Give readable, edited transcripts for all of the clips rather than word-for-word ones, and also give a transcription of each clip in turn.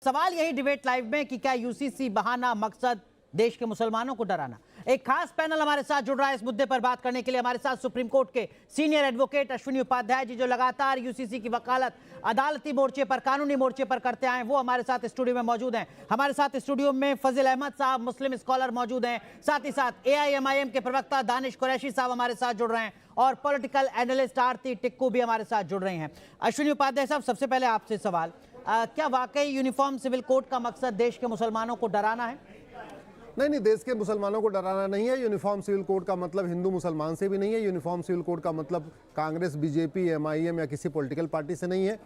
सवाल यही debate live में कि क्या यूसीसी बहाना, मकसद देश के मुसलमानों को डराना। एक खास पैनल हमारे साथ जुड़ रहा है इस मुद्दे पर बात करने के लिए। हमारे साथ सुप्रीम कोर्ट के सीनियर एडवोकेट अश्विनी उपाध्याय जी, जो लगातार यूसीसी की वकालत अदालती मोर्चे पर, कानूनी मोर्चे पर करते आए, वो हमारे साथ स्टूडियो में मौजूद हैं। हमारे साथ स्टूडियो में फजील अहमद साहब, मुस्लिम स्कॉलर मौजूद हैं। साथ ही साथ एआईएमआईएम के प्रवक्ता दानिश कुरैशी साहब हमारे साथ जुड़ रहे हैं और पॉलिटिकल एनालिस्ट आरती टिक्कू भी हमारे साथ जुड़ रहे हैं। अश्विनी उपाध्याय साहब, सबसे पहले आपसे सवाल, क्या वाकई यूनिफॉर्म सिविल कोड का मकसद देश के मुसलमानों को डराना है? नहीं, देश के मुसलमानों को डराना नहीं है। यूनिफॉर्म सिविल कोड का मतलब हिंदू मुसलमान से भी नहीं है। यूनिफॉर्म सिविल कोड का मतलब कांग्रेस, बीजेपी, एमआईएम या किसी पॉलिटिकल पार्टी से नहीं है।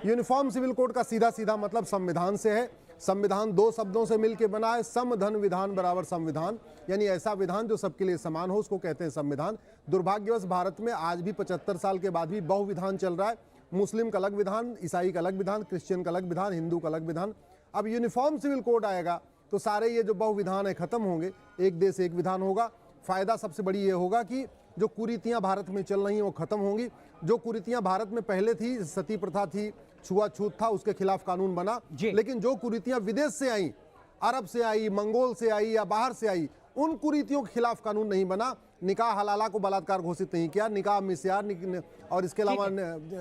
यूनिफॉर्म सिविल कोड का सीधा सीधा मतलब संविधान से है। संविधान दो शब्दों से मिलकर बना है, सम धन विधान बराबर संविधान, यानी ऐसा विधान जो सबके लिए समान हो, उसको कहते हैं संविधान। दुर्भाग्यवश भारत में आज भी 75 साल के बाद भी बहुविधान चल रहा है। मुस्लिम का अलग विधान, ईसाई का अलग विधान, क्रिश्चियन का अलग विधान, हिंदू का अलग विधान। अब यूनिफॉर्म सिविल कोड आएगा तो सारे ये जो बहुविधान है खत्म होंगे, एक देश एक विधान होगा। फायदा सबसे बड़ी ये होगा कि जो कुरीतियां भारत में चल रही हैं वो खत्म होंगी। जो कुरीतियां भारत में पहले थी, सती प्रथा थी, छुआछूत था, उसके खिलाफ कानून बना। लेकिन जो कुरीतियां विदेश से आई, अरब से आई, मंगोल से आई या बाहर से आई, उन कुरीतियों के खिलाफ कानून नहीं बना। निकाह हलाला को बलात्कार घोषित नहीं किया, निकाह मिस्यार और इसके अलावा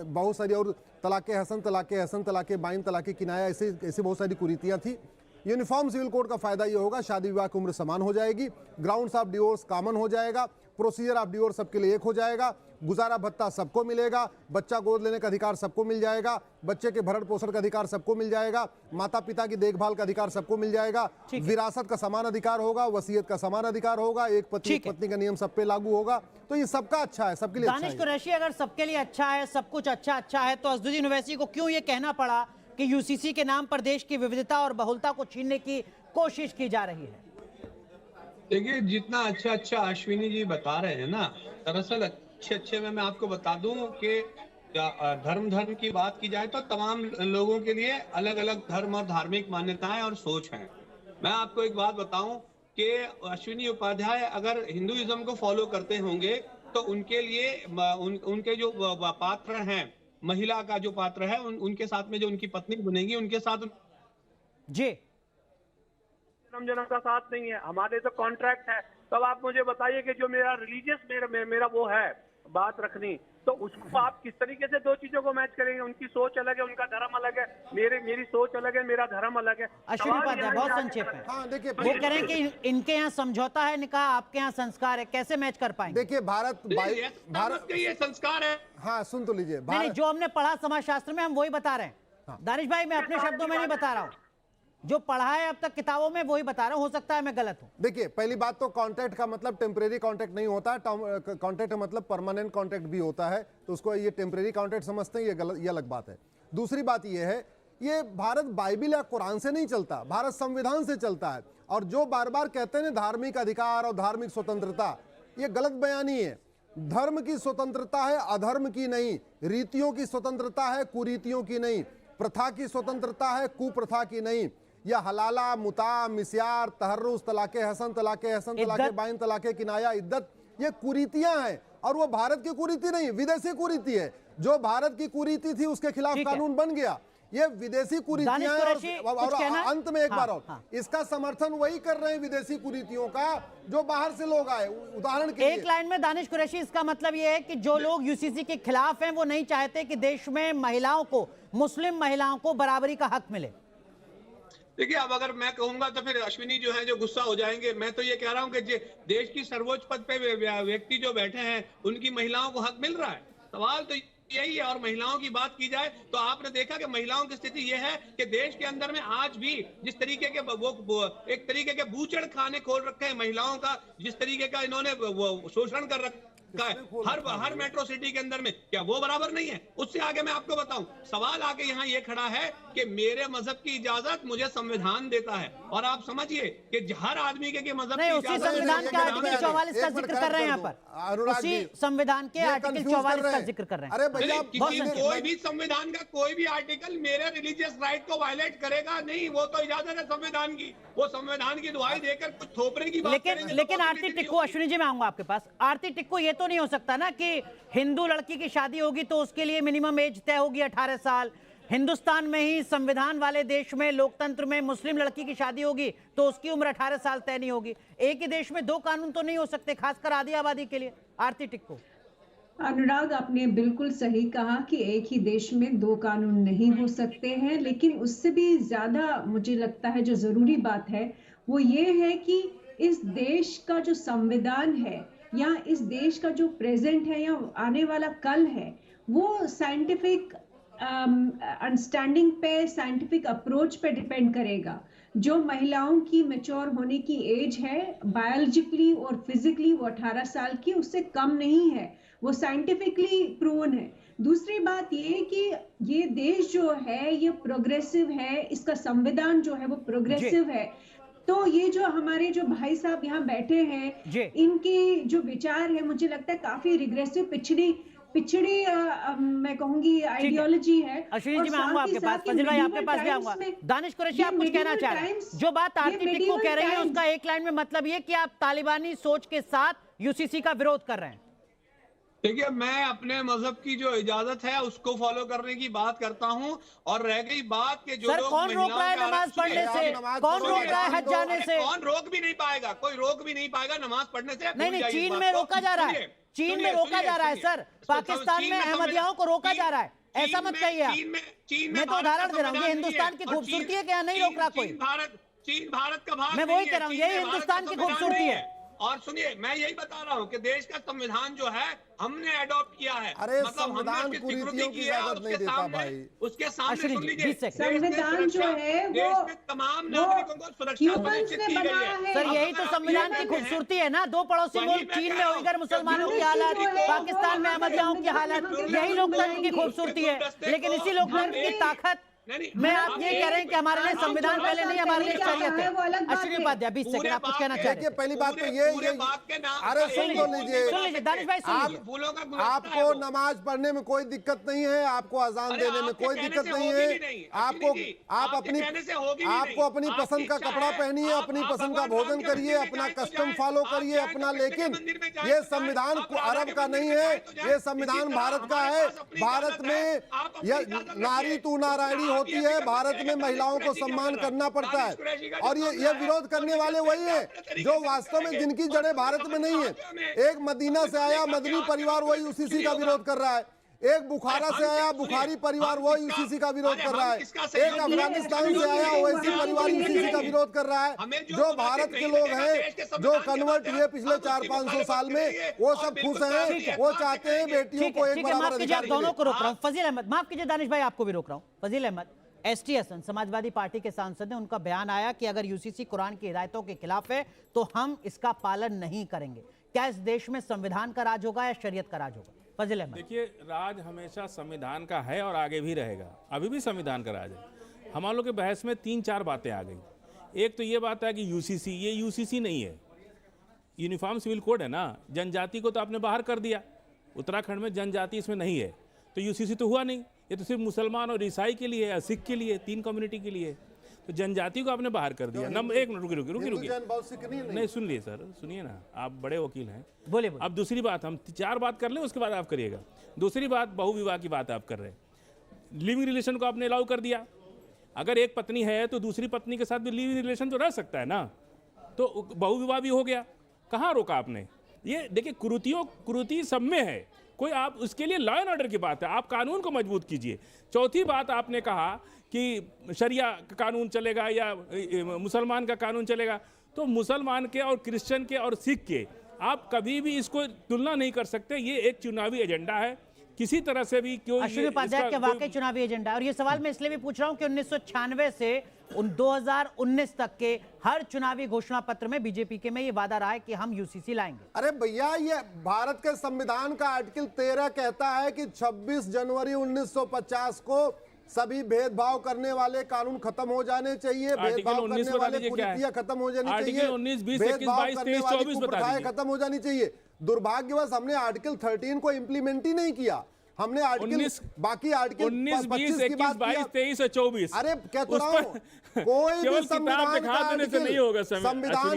बहुत सारी और तलाक़े हसन, तलाक़े बाइन, तलाक़े किनाया, ऐसी बहुत सारी कुरीतियां थी। यूनिफॉर्म सिविल कोड का फायदा ये होगा, शादी विवाह की उम्र समान हो जाएगी, ग्राउंड्स ऑफ डिवोर्स कॉमन हो जाएगा, प्रोसीजर ऑफ डिवोर्स सबके लिए एक हो जाएगा, गुजारा भत्ता सबको मिलेगा, बच्चा गोद लेने का अधिकार सबको मिल जाएगा, बच्चे के भरण पोषण का अधिकार सबको मिल जाएगा, माता पिता की देखभाल का अधिकार सबको मिल जाएगा, विरासत का समान अधिकार होगा, वसीयत का समान अधिकार होगा, एक पति पत्नी का नियम सब पे लागू होगा। तो ये सबका अच्छा है, सबके लिए। दानिश कुरैशी, अगर सबके लिए अच्छा है, सब कुछ अच्छा है, तो अज़दुज़ यूनिवर्सिटी को क्यों ये कहना पड़ा कि यूसीसी के नाम पर देश की विविधता और बहुलता को छीनने की कोशिश की जा रही है? देखिए, जितना अच्छा अश्विनी जी बता रहे हैं ना, दरअसल अच्छे में मैं आपको बता दूं कि धर्म की बात की जाए तो तमाम लोगों के लिए अलग अलग धर्म और धार्मिक मान्यताएं और सोच हैं। मैं आपको एक बात बताऊं कि अश्विनी उपाध्याय अगर हिंदुइज्म को फॉलो करते होंगे तो उनके लिए उनके जो पात्र हैं, महिला का जो पात्र है, उनके साथ में जो उनकी पत्नी बनेगी, उनके साथ जी जन्म का साथ नहीं है, हमारे तो कॉन्ट्रैक्ट है। तब आप मुझे बताइए कि जो मेरा रिलीजियस मेरा वो है बात रखनी, तो उसको आप किस तरीके से दो चीजों को मैच करेंगे? उनकी सोच अलग है, उनका धर्म अलग है, मेरी सोच अलग है, मेरा धर्म अलग है। अश्विनी उपाध्याय, बहुत संक्षेप में। हाँ, देखिए, वो कह रहे हैं कि इनके यहाँ समझौता है निकाह, आपके यहाँ संस्कार है, कैसे मैच कर पाएंगे? देखिए, भारत के ये संस्कार है। हाँ, सुन तो लीजिए, नहीं, जो हमने पढ़ा समाजशास्त्र में हम वही बता रहे हैं। दानिश भाई, मैं अपने शब्दों में नहीं बता रहा हूँ, जो पढ़ा है अब तक किताबों में वही बता रहा हूं, हो सकता है मैं गलत हूं। देखिए, पहली बात तो कॉन्ट्रैक्ट का मतलब टेम्परेरी कॉन्ट्रैक्ट नहीं होता है, कॉन्ट्रैक्ट का मतलब परमानेंट कॉन्ट्रैक्ट भी होता है, तो उसको ये टेम्परेरी कॉन्ट्रैक्ट समझते हैं, ये गलत, ये अलग बात है। दूसरी बात ये है, ये भारत बाइबिल या कुरान से नहीं चलता, भारत संविधान से चलता है। और जो बार बार कहते हैं धार्मिक अधिकार और धार्मिक स्वतंत्रता, ये गलत बयानी है। धर्म की स्वतंत्रता है, अधर्म की नहीं। रीतियों की स्वतंत्रता है, कुरीतियों की नहीं। प्रथा की स्वतंत्रता है, कुप्रथा की नहीं। या हलाला, मुता, मिस्यार, तहर्रुस, तलाक़े हसन, तलाक़े बाइन, तलाक़े किनाया, इद्दत, ये कुरीतियां हैं। और वो भारत की कुरीति नहीं, विदेशी कुरीति है। जो भारत की कुरीति थी उसके खिलाफ कानून बन गया, ये विदेशी कुरीतियां हैं। और अंत में एक बार और, इसका समर्थन वही कर रहे हैं विदेशी कुरीतियों का जो बाहर से लोग आए। उदाहरण के एक लाइन में दानिश कुरैशी, इसका मतलब ये है कि जो लोग यूसीसी के खिलाफ हैं वो नहीं चाहते कि देश में महिलाओं को, मुस्लिम महिलाओं को बराबरी का हक मिले। देखिए, अब अगर मैं कहूंगा तो फिर अश्विनी जो है जो गुस्सा हो जाएंगे। मैं तो ये कह रहा हूं कि देश की सर्वोच्च पद पे व्यक्ति जो बैठे हैं उनकी महिलाओं को हक मिल रहा है। सवाल तो यही है। और महिलाओं की बात की जाए तो आपने देखा कि महिलाओं की स्थिति यह है कि देश के अंदर में आज भी जिस तरीके के वो एक तरीके के बूचड़ खाने खोल रखे हैं महिलाओं का, जिस तरीके का इन्होंने शोषण कर रखा है हर मेट्रो सिटी के अंदर में, क्या वो बराबर नहीं है? उससे आगे मैं आपको बताऊं, सवाल आगे यहाँ ये खड़ा है कि मेरे मजहब की इजाजत मुझे संविधान देता है। और आप समझिए कि हर आदमी के मजहब की इजाजत, संविधान के आर्टिकल 44 का जिक्र कर रहे हैं यहाँ पर, उसी संविधान के आर्टिकल 44 का जिक्र कर रहे हैं। अरे भैया, कोई भी संविधान का कोई भी आर्टिकल मेरे रिलीजियस राइट को वायलेट करेगा नहीं। वो तो इजाजत है संविधान की, वो संविधान की दुहाई देकर कुछ थोपने की बात करेंगे। लेकिन आरती टिक्कू, अश्विनी जी मैं आऊंगा आपके पास। आरती टिक्कू, ये तो नहीं हो सकता ना कि हिंदू लड़की की शादी होगी तो उसके लिए मिनिमम एज तय होगी 18 साल, हिंदुस्तान में ही संविधान वाले देश में लोकतंत्र में मुस्लिम लड़की की शादी होगी तो उसकी उम्र 18 साल तय नहीं होगी। एक ही देश में दो कानून तो नहीं हो सकते, खासकर आधी आबादी के लिए। आरती टिक्को। अनुराग, आपने बिल्कुल सही कहा कि एक ही देश में दो कानून नहीं हो सकते हैं, लेकिन उससे भी ज्यादा मुझे लगता है जो जरूरी बात है वो ये है कि इस देश का जो संविधान है या इस देश का जो प्रेजेंट है या आने वाला कल है वो साइंटिफिक अंडरस्टैंडिंग पे, साइंटिफिक अप्रोच पे डिपेंड करेगा। जो महिलाओं की मैच्योर होने की एज है बायोलॉजिकली और फिजिकली वो 18 साल की, उससे कम नहीं है, वो साइंटिफिकली प्रूवन है। दूसरी बात ये कि ये देश जो है ये प्रोग्रेसिव है, इसका संविधान जो है वो प्रोग्रेसिव है। तो ये जो हमारे जो भाई साहब यहाँ बैठे हैं इनके जो विचार है मुझे लगता है काफी रिग्रेसिव, पिछड़ी मैं कहूंगी आइडियोलॉजी है। अश्विनी जी, मैं आऊंगा आपके पास, फजील भाई आपके पास भी आऊंगा। दानिश कुरैशी, आप कुछ कहना चाह रहे हैं? जो बात आरती टिक्को कह रही है उसका एक लाइन में मतलब ये कि आप तालिबानी सोच के साथ यूसीसी का विरोध कर रहे हैं। देखिए, मैं अपने मजहब की जो इजाजत है उसको फॉलो करने की बात करता हूं, और रह गई बात के जो लोग कौन रोक रहा है नमाज पढ़ने से? कौन रोक रहा है हज जाने से? कौन रोक भी नहीं पाएगा, कोई रोक भी नहीं पाएगा नमाज पढ़ने से। नहीं, चीन में रोका जा रहा है, चीन में रोका जा रहा है सर, पाकिस्तान में अहमदियाओं को रोका जा रहा है, ऐसा मत कहिए आप। मैं तो उदाहरण दे रहा हूँ, ये हिंदुस्तान की खूबसूरती है कि यहाँ नहीं रोक रहा कोई। चीन भारत का भाग, मैं वही कह रहा हूँ, यही हिंदुस्तान की खूबसूरती है। और सुनिए, मैं यही बता रहा हूँ कि देश का संविधान जो है हमने अडॉप्ट किया है। अरे मतलब संविधान कुरीतियों की इजाजत नहीं देता भाई। उसके सामने सुन लीजिए, संविधान जो है वो तमाम नागरिकों को सुरक्षा सुनिश्चित की गई है। सर, यही तो संविधान की खूबसूरती है ना। दो पड़ोसी मुल्क, चीन में उइगर मुसलमानों की हालत, पाकिस्तान में अहमदियाओं की हालत, यही लोकतंत्र की खूबसूरती है। लेकिन इसी लोकतंत्र की ताकत मैं आप ये कह रहे हैं कि हमारे लिए संविधान पहले नहीं, हमारे लिए शरीयत है। अश्विनी उपाध्याय 20 सेकंड, आप कुछ कहना चाहते हैं? पहली बात तो ये अरे सुन तो लीजिए, दानिश भाई सुन लीजिए। आपको नमाज पढ़ने में कोई दिक्कत नहीं है, आपको अजान देने में कोई दिक्कत नहीं है, आपको अपनी पसंद का कपड़ा पहनिए, अपनी पसंद का भोजन करिए, अपना कस्टम फॉलो करिए अपना, लेकिन ये संविधान अरब का नहीं है, ये संविधान भारत का है। भारत में नारी तू नारायणी होती है, भारत में महिलाओं को सम्मान करना पड़ता है। और ये विरोध करने वाले वही है जो वास्तव में जिनकी जड़ें भारत में नहीं है। एक मदीना से आया मदनी परिवार वही यूसीसी का विरोध कर रहा है, एक बुखारा से आया बुखारी परिवार वो यूसीसी का विरोध कर रहा है, एक अफगानिस्तान से आया ओवैसी परिवार यूसीसी का विरोध कर रहा है। जो भारत के लोग हैं जो कन्वर्ट हुए पिछले 400-500 साल में, वो सब खुश हैं, वो चाहते हैं बेटियों को एक बराबर अधिकार मिले। दोनों को रोक रहा हूं। फजील अहमद, माफ कीजिए दानिश भाई, आपको भी रोक रहा हूं। फजील अहमद, एसटी हसन समाजवादी पार्टी के सांसद हैं, उनका बयान आया कि अगर यूसीसी कुरान की हिदायतों के खिलाफ है तो हम इसका पालन नहीं करेंगे। क्या इस देश में संविधान का राज होगा या शरीयत का राज होगा? फजील अहमद। देखिए, राज हमेशा संविधान का है और आगे भी रहेगा, अभी भी संविधान का राज है। हमारे लोग के बहस में 3-4 बातें आ गई। एक तो ये बात है कि यूसीसी, ये यूसीसी नहीं है, यूनिफॉर्म सिविल कोड है ना। जनजाति को तो आपने बाहर कर दिया, उत्तराखंड में जनजाति इसमें नहीं है, तो यूसीसी तो हुआ नहीं। ये तो सिर्फ मुसलमान और ईसाई के लिए है, सिख के लिए, 3 कम्युनिटी के लिए। तो जनजाति को आपने बाहर कर दिया। नंबर एक मिनट रुकिए, नहीं सुन लिए सर, सुनिए ना, आप बड़े वकील हैं, बोले। अब दूसरी बात, हम 4 बात कर लें उसके बाद आप करिएगा। दूसरी बात, बहुविवाह की बात आप कर रहे हैं। लिविंग रिलेशन को आपने अलाउ कर दिया। अगर एक पत्नी है तो दूसरी पत्नी के साथ भी लिविंग रिलेशन तो रह सकता है ना, तो बहुविवाह भी हो गया। कहाँ रोका आपने? ये देखिए, कुरीति सब में है, कोई आप उसके लिए लॉ एंड ऑर्डर की बात है, आप कानून को मजबूत कीजिए। चौथी बात, आपने कहा कि शरिया का कानून चलेगा या मुसलमान का कानून चलेगा, तो मुसलमान के और क्रिश्चियन के और सिख के आप कभी भी इसको तुलना नहीं कर सकते। ये एक चुनावी एजेंडा है, किसी तरह से भी क्यों। अश्विनी उपाध्याय के वाकई चुनावी एजेंडा है। और ये सवाल मैं इसलिए भी पूछ रहा हूं कि 1996 से 2019 तक के हर चुनावी घोषणा पत्र में बीजेपी के में ये वादा रहा है कि हम यूसीसी लाएंगे। अरे भैया, ये भारत के संविधान का आर्टिकल 13 कहता है कि 26 जनवरी 1950 को सभी भेदभाव करने वाले कानून खत्म हो जाने चाहिए, भेदभाव करने वाले कुरीतियां खत्म हो जानी चाहिए, भेदभाव करने वाली कुप्रथाएं खत्म हो जानी चाहिए। दुर्भाग्यवश हमने आर्टिकल 13 को इम्प्लीमेंट ही नहीं किया। हमने आर्टिकल बाकी आर्टिकल 19, 20, 21, 22, 23 और 24। अरे कह तो रहा हूं, कोई भी संविधान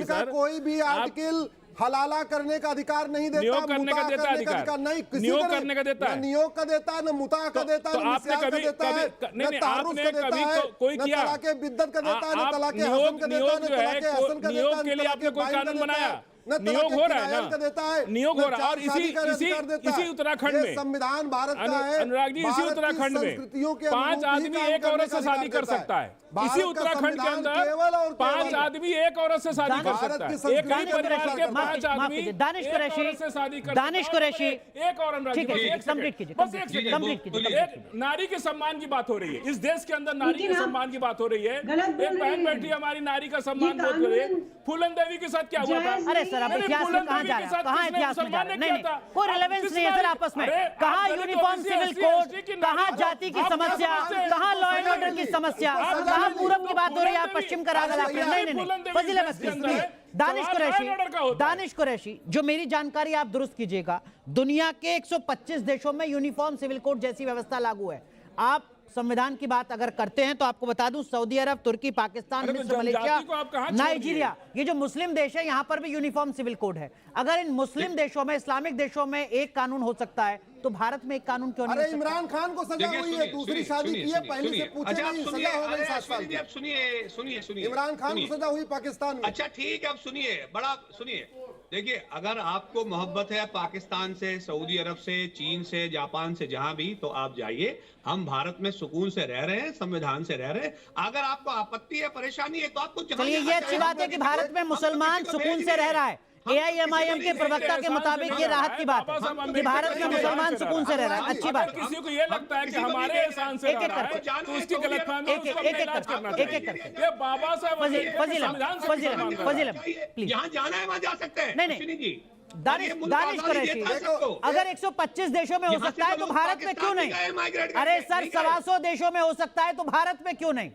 का कोई भी आर्टिकल हलाला करने का अधिकार नहीं देता, नियोग करने का मुता देता करने का अधिकार। नहीं, किसी नियोग का नहीं। करने का देता है। न नियोग का देता है, न मुता का देता है, तो न आपने मिस्यार का कभी- देता है, कभी- न नहीं, तारुफ आपने का देता कभी है, कोई न किया? तलाके बिद्दत का देता है, न आप तलाके नियोग- हसन का देता है, नियोग न जो है, तलाके हसन का नियोग देता है, के लिए न आपने कोई तलाके कानून बाइन का बनाया? देता है, न नियोग तलाके हो रहा है किरायन ना? का देता है, नियोग न हो रहा है। और चार शादी का अधिकार देता इसी है। उत्तराखंड ये में संविधान भारत का है, अनुराग जी, इसी भारत की उत्तराखंड में संस्कृतियों के 5 अनुरूप ही आदमी काम एक करने औरत का से शादी अधिकार कर देता है। सकता है। भारत इसी का उत्तराखंड के संविधान अंदर केवल और 5 केवल आदमी एक औरत से शादी कर भारत सकता की है। संस्कृति एक ही को परिवार रक्षा के करता है। 5 माफ आदमी कीजिए, दानिश एक कुरैशी, औरत से शादी कर दानिश सकता है। कुरैशी, एक और अनुराग ठीक जी, है, बस एक कंप्लीट सेकंड, कीजिए, बस एक कंप्लीट सेकंड। कीजिए। एक नारी के सम्मान की बात हो रही है, इस देश के अंदर नारी के लेकिन आप सम्मान की बात हो रही है। गलत बोल एक रहे बहन हैं। बैठी हमारी नारी का सम्मान ये बोल रही है। कानून फूलन देवी के साथ क्या हुआ था? जायज अरे सर, अब नहीं, इतिहास में फूलन कहाँ देवी जा के रहे साथ हैं? कहाँ किसने इतिहास में जा मुसलमान रहे हैं? ने नहीं किया नहीं, था? कोई आप रिलेवेंस किस नहीं है सर नारी- आपस में। अरे, आप कहाँ Dalit uniform OBC, civil SC, code, ST की कहाँ नारी- जाति की आप समस्या, कैसे- कहाँ लॉ एंड ऑर्डर की समस्या, आप कहाँ दलित- पूरब की बात हो रही है, आप फूलन पश्चिम का राग देवी- अदा कर नहीं नहीं फूलन नहीं, देवी फजील देश के अंदर प्लीज। है। दानिश सवाल कुरैशी, लॉ एंड ऑर्डर का होता है। दानिश कुरैशी, जो मेरी जानकारी आप दुरुस्त कीजिएगा, दुनिया के 125 देशों में यूनिफॉर्म सिविल कोड जैसी व्यवस्था लागू है। आप संविधान की बात अगर करते हैं तो आपको बता दूं, सऊदी अरब, तुर्की, पाकिस्तान, अरे तो मिस्र, मलेशिया, जनजाति को आप कहाँ छोड़ दिए? नाइजीरिया, ये जो मुस्लिम देश है यहां पर भी यूनिफॉर्म सिविल कोड है। अगर इन मुस्लिम देशों में, इस्लामिक देशों में एक कानून हो सकता है तो भारत में एक कानून क्यों नहीं अरे हो सकता? इमरान खान को सजा देखिए, हुई है, सुनिए, दूसरी सुनिए, शादी सुनिए, की है, सुनिए, पहले से सुनिए। पूछे अच्छा, आप नहीं, सुनिए, सजा हो गई अरे 7 साल अश्विनी जी, की। आप सुनिए। इमरान खान सुनिए। को सजा हुई पाकिस्तान में। अच्छा ठीक है, अब सुनिए, बड़ा सुनिए। देखिए, अगर आपको मोहब्बत है पाकिस्तान से, सऊदी अरब से, चीन से, जापान से, जहां भी, तो आप जाइए। हम भारत में सुकून से रह रहे हैं, संविधान से रह रहे हैं। अगर आपको आपत्ति है, परेशानी है, तो आपको जहां चलिए, ये जाना अच्छी चाहिए, बात है हम कि तो भारत किसी में को- मुसलमान हम तो किसी को सुकून भेज से नहीं रह रहा है। हम एआईएमआईएम के किसी को प्रवक्ता के एहसान मुताबिक से ये रह राहत रहा की है, बात बाबा साहब है कि अम्बेडकर भारत में के मुसलमान एहसान से सुकून से रह रहा है। अगर अच्छी बात है। किसी को ये लगता है कि हमारे एहसान से एक- एक रह रहा है, करके- तो उसकी गलतफहमी है, एक- उसको एक- अपना एक इलाज करके- करना एक- चाहिए। एक करके। ये बाबा साहब अम्बेडकर के फजील संविधान से फजील सम्मान कर रहा है। फजील प्लीज। जहां जाना है वहां जा सकते हैं। नहीं, नहीं। अश्विनी जी, दानिश ये मुल्क दानिश आजादी कुरैशी, देता है सबको। अगर 125 देशों में हो यहाँ से सकता है तो तो लोग भारत में क्यों पाकिस्तान भी नहीं? गए, माइग्रेट अरे करके, सर, नहीं गए। 125 देशों में हो सकता है तो भारत में क्यों नहीं?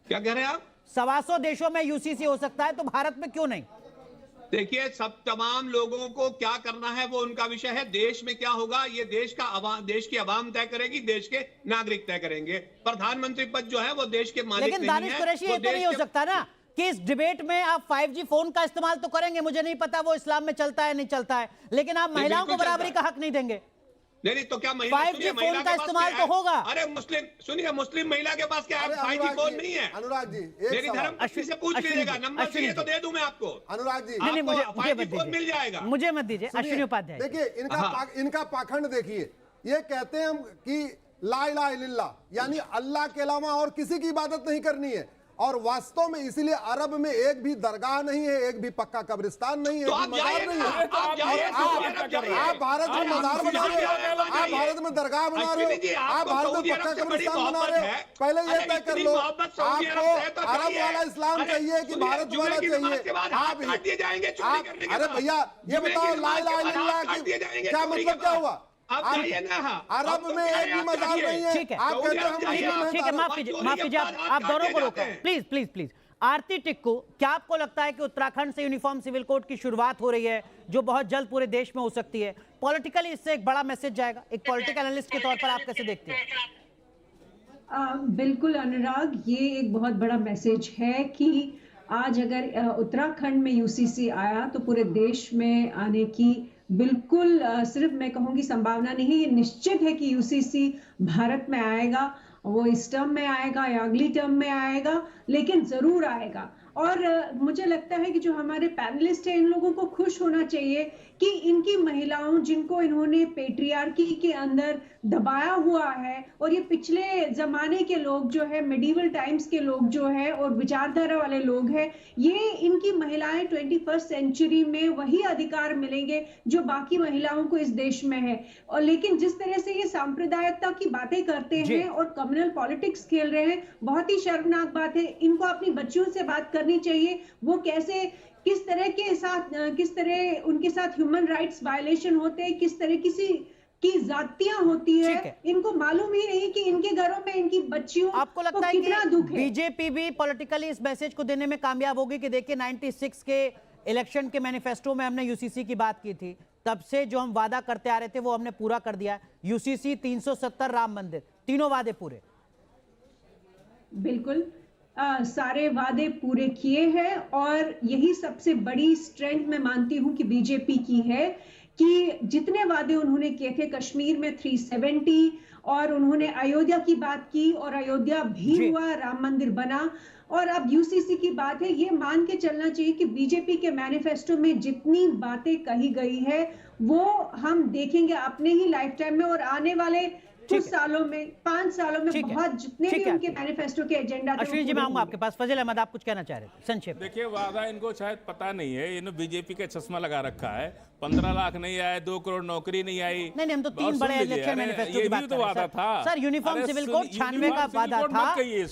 क्या कह रहे हैं आप? 125 देशों में यूसीसी हो सकता है तो भारत में क्यों नहीं? देखिए, सब तमाम लोगों को क्या करना है वो उनका विषय है। देश में क्या होगा ये देश की आवाम तय करेगी, देश के नागरिक तय करेंगे। प्रधानमंत्री पद जो है वो देश के मालिक लेकिन नहीं दानिश है, कुरैशी, वो ये तो नहीं देश हो के- सकता ना कि इस डिबेट में आप 5G फोन का इस्तेमाल तो करेंगे, मुझे नहीं पता वो इस्लाम में चलता है नहीं चलता है, लेकिन आप महिलाओं को बिल्कुल बराबरी चलता का हक नहीं देंगे। नहीं तो क्या महिला 5G सुनिए, फोन महिला का के पास इस्तेमाल क्या तो है? होगा। अरे मुस्लिम महिला के पास क्या है? अरे 5G फोन नहीं है। अनुराग जी, एक मेरी सवाल। धर्मपत्नी से पूछ अश्विनी लीजिएगा, जी, नंबर अश्विनी चाहिए तो जी। दे दूं मैं आपको। अनुराग जी, नहीं, मुझे आपको मुझे 5G मत फोन मिल दीजिए, जाएगा। मुझे मत दीजिए। सुनिए, अश्विनी उपाध्याय, देखिए हाँ। इनका पाखंड देखिए। ये कहते हैं कि ला इलाहा इल्लल्लाह, यानी अल्लाह के अलावा और किसी की इबादत नहीं करनी है, और वास्तव में इसीलिए अरब में एक भी दरगाह नहीं है, एक भी पक्का कब्रिस्तान नहीं है, तो एक आप भी मजार जाइए नहीं ना, है। आप जाइए, और सऊदी अरब जाइए। आप भारत में मजार बना रहे हो, आप भारत में दरगाह बना रहे अश्विनी जी, हो, आप आपको भारत में सऊदी पक्का अरब से बड़ी कब्रिस्तान बना मोहब्बत रहे हो। है। पहले ये अरे तय कर इतनी लो, मोहब्बत सऊदी अरब आपको से है तो अरब चाहिए। वाला इस्लाम अरे चाहिए कि सुनिए, भारत जुमे वाला की नमाज चाहिए? के बाद हाथ काट दिए जाएंगे चोरी करने के अरे बाद। भैया, ये जुमे की बताओ ला नमाज के इलाहा बाद इल्लल्लाह हाथ काट दिए जाएंगे की क्या चोरी के मतलब क्या बाद। हुआ? आप जाइए ना, हाँ। अरब अब तो में क्या एक है, भी आप मजार जाइए। नहीं है। ठीक है। आप सऊदी कहते हैं अरब हम जाइए, मुस्लिम हैं, ठीक है, माफ चोरी कीजिए, के माफ कीजिए, बाद हाथ आप काट दोनों दिए को जाते रोका, हैं। Please please please. Aarti Tikku, क्या आपको लगता है कि उत्तराखंड से यूनिफॉर्म सिविल कोड की शुरुआत हो रही है जो बहुत जल्द पूरे देश में हो सकती है? पॉलिटिकली इससे एक बड़ा मैसेज जाएगा, एक पॉलिटिकल एनालिस्ट के तौर पर आप कैसे देखते हैं? बिल्कुल अनुराग, ये एक बहुत बड़ा मैसेज है कि आज अगर उत्तराखंड में यूसीसी आया तो पूरे देश में आने की बिल्कुल सिर्फ मैं कहूँगी संभावना नहीं, ये निश्चित है कि यूसीसी भारत में आएगा। वो इस टर्म में आएगा या अगली टर्म में आएगा, लेकिन जरूर आएगा। और मुझे लगता है कि जो हमारे पैनलिस्ट हैं, इन लोगों को खुश होना चाहिए कि इनकी महिलाओं, जिनको इन्होंने पेट्रियार्की के अंदर दबाया हुआ है, और ये पिछले जमाने के लोग जो है, मिडीवल टाइम्स के लोग जो है और विचारधारा वाले लोग हैं, ये इनकी महिलाएं 21st सेंचुरी में वही अधिकार मिलेंगे जो बाकी महिलाओं को इस देश में है। और लेकिन जिस तरह से ये सांप्रदायिकता की बातें करते हैं और कम्युनल पॉलिटिक्स खेल रहे हैं, बहुत ही शर्मनाक बात है। इनको अपनी बच्चियों से बात करनी चाहिए, वो कैसे किस तरह उनके साथ ह्यूमन राइट्स वायलेशन होते हैं, किस तरह की जातियां होती है, इनको मालूम ही नहीं कि इनके घरों में इनकी बच्चियों आपको लगता है कितना कि दुख है। बीजेपी भी पॉलिटिकली इस मैसेज को देने में कामयाब होगी कि देखिए 96 के इलेक्शन के मैनिफेस्टो में हमने यूसीसी की बात की थी, तब से जो हम वादा करते आ रहे थे वो हमने पूरा कर दिया। यूसीसी, 370, राम मंदिर, तीनों वादे पूरे। बिल्कुल सारे वादे पूरे किए हैं और यही सबसे बड़ी स्ट्रेंथ मैं मानती हूं कि बीजेपी की है कि जितने वादे उन्होंने किए थे कश्मीर में 370 और उन्होंने अयोध्या की बात की और अयोध्या भी हुआ, राम मंदिर बना और अब यूसीसी की बात है। ये मान के चलना चाहिए कि बीजेपी के मैनिफेस्टो में जितनी बातें कही गई है वो हम देखेंगे अपने ही लाइफ टाइम में और आने वाले कुछ सालों में 5 सालों में बहुत जितने भी उनके मैनिफेस्टो के एजेंडा थे। अश्विनी जी मैं आऊंगा आपके पास। फजील अहमद आप कुछ कहना चाह रहे थे संक्षेप। देखिए वादा इनको शायद पता नहीं है, इन्होंने बीजेपी का चश्मा लगा रखा है। 15 लाख नहीं आए, 2 करोड़ नौकरी नहीं आई। नहीं हम तो 3 बड़े इलेक्शन मैनिफेस्टो की बात कर रहे हैं sir. Sir uniform civil code 96 का वादा था,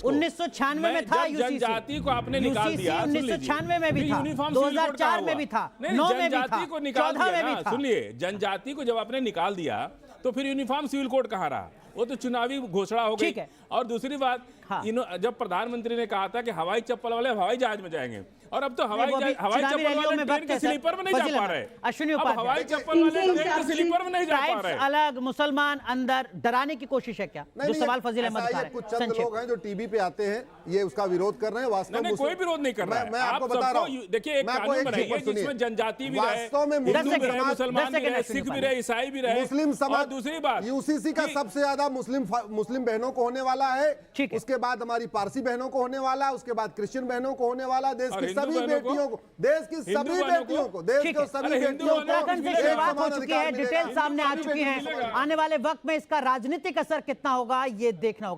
1996 में था यूसीसी। जनजाति को आपने निकाल दिया, 1996 में भी था, 2004 में भी था, 9 में भी था, 14 में भी था। सुनिए, जनजाति को जब आपने निकाल दिया तो फिर यूनिफॉर्म सिविल कोड कहाँ रहा? वो तो चुनावी घोषणा हो गई। और दूसरी बात, जब प्रधानमंत्री ने कहा था कि हवाई चप्पल वाले हवाई जहाज में जाएंगे और अब तो हवाई चप्पल वाले ट्रेन के स्लीपर में नहीं जा पा रहे। अश्विनी हवाई चप्पल वाले ट्रेन के स्लीपर में नहीं जा पा रहे। अलग मुसलमान अंदर डराने की कोशिश है क्या? जो सवाल फजील अहमद का है। कुछ चंद लोग हैं जो टीवी पे आते हैं, ये उसका विरोध कर रहे हैं। वास्तव में कोई विरोध नहीं कर रहा है। मैं आपको बता रहा हूं, देखिए एक कानून बनाइए जिसमें जनजाति भी रहे, हिंदू भी रहे, मुसलमान भी रहे, सिख भी रहे, ईसाई भी रहे। मुस्लिम समाज, दूसरी बात यूसीसी का सबसे ज्यादा मुस्लिम बहनों को होने वाला है, उसके बाद हमारी पारसी बहनों को होने वाला, उसके बाद क्रिश्चियन बहनों को होने वाला, देश की सभी बेटियों को, देश की सभी बेटियों को, देश की सभी बेटियों को उत्तराखंड से शुरुआत हो चुकी है, डिटेल सामने आ चुकी है। आने वाले वक्त में इसका राजनीतिक असर कितना होगा ये देखना होगा।